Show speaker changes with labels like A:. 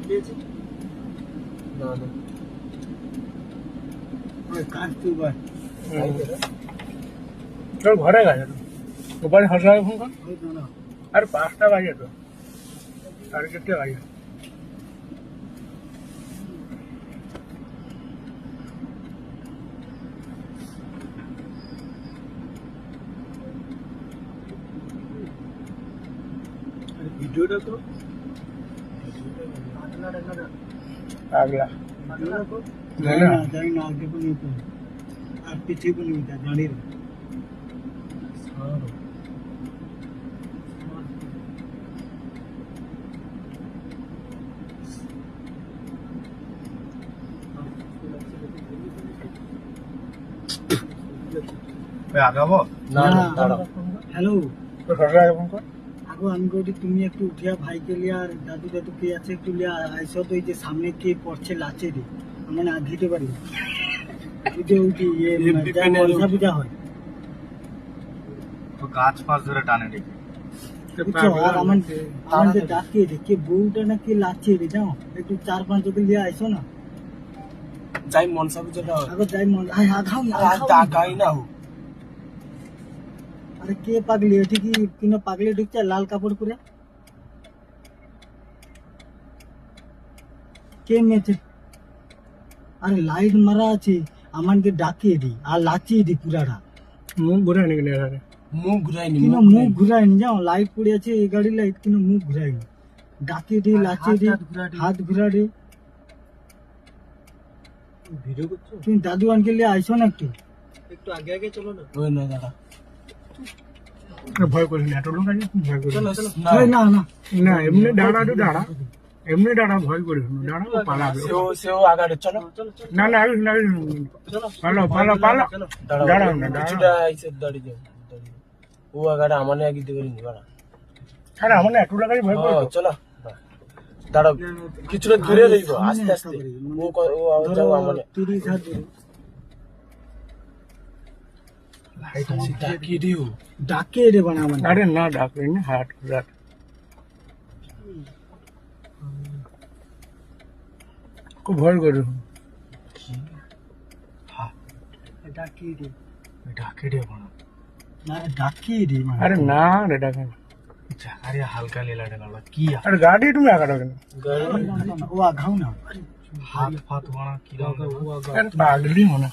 A: পেয়েছি
B: না না
A: ওই কাজ তুই বার
C: তোর ঘরে গেছে তো ওপারে হাসা ফোন কর
A: ওই তো না
C: আর 5টা বাজে তো 4:30 বাজে
A: আরে ভিডিওটা তো
C: আগলা
A: ভিডিওটা তো
C: জানি না।
A: জানি না আগে को नहीं तो আর पीछे को नहीं था गाड़ी रे
B: আগাবো না না দাঁড়াও
A: হ্যালো
C: তোর হাসা ফোন কর
A: আগো আমি কইছি তুমি একটু উঠিয়া ভাইকে লিয়া আর দাদু দাদু কে আছে একটু লিয়া আইসো তো এই যে সামনে কে পড়ছে লাচে রে আমরা আগ দিতে পারি উঠে উঠি মনসা পূজা হয়
B: তো গাছ পাশ ধরে টানে দেখি
A: বুঝছো আর আমাদের ডাকে রে কে বউটা না কে লাচে রে যাও একটু 4-5 কে লিয়া আইসো না
B: যাই মনসা পূজাটা হয়
A: আগো যাই মন আই আগাও না
B: ডাকাই না হোক
A: আরে কে পাগলি এটি কি কিনো পাগলি ঢুকছে লাল কাপড় পরে কে মেছে আরে লাইট মারা আছে আমাকে ডাকে দি আর লাচিয়ে দি পুরাটা
C: মুখ ঘুরে নিয়ে গেলে
B: মুখ ঘুরাইনি
A: কিনো মুখ ঘুরায়নি যাও লাইট পড়ে আছে এই গাড়ি লাইট কিনো মুখ ঘুরায়নি ডাকে দি লাচিয়ে দি হাত ঘুরা দি
B: ভিডিও করছো
A: তুমি দাদু আনকে লিয়ে আইসো না
B: একটু আগে আগে চলো না ওই না দাঁড়া
C: ভয় করিস না এত লোক আছে ভয় করিস
B: চলো
C: না।
A: না না
C: না এমনি দাঁড়া তো দাঁড়া এমনি দাঁড়া ভয় করিস না দাঁড়া তো পালাবে
B: সেও আগাড়ে চলো
C: না না আগে না পালা পালা পালা দাঁড়াও না
B: কিছুটা
C: দাঁড়াও
B: আইসে দাঁড়িয়ে যাও ও আগাড়ে আমানে আগে দিতে পারিনি বাড়া
C: আরে আমার এত টাকাই ভয় করে
B: চলো দাঁড়াও কিছুটা দূরে রইব আস্তে আস্তে ও যাও আমানে
A: 30 হাত দূরে
B: ডাকি দিও
A: ডাকে রে বানা মানে
C: আরে না ডাকবে না হাট ঘুরাট খুব ভয় করে
A: ডাকে রে
B: ডাকি দিও বাড়া
A: না ডাকে রে মানে
C: আরে না রে ডাকে না
B: আরে হালকা লীলাটা গেল কি
C: আরে গাড়ি তুমি আঁকা ডাকে না
A: ও আঘাও না
B: হাত ফাত বাড়া কি
C: পাগলি মনে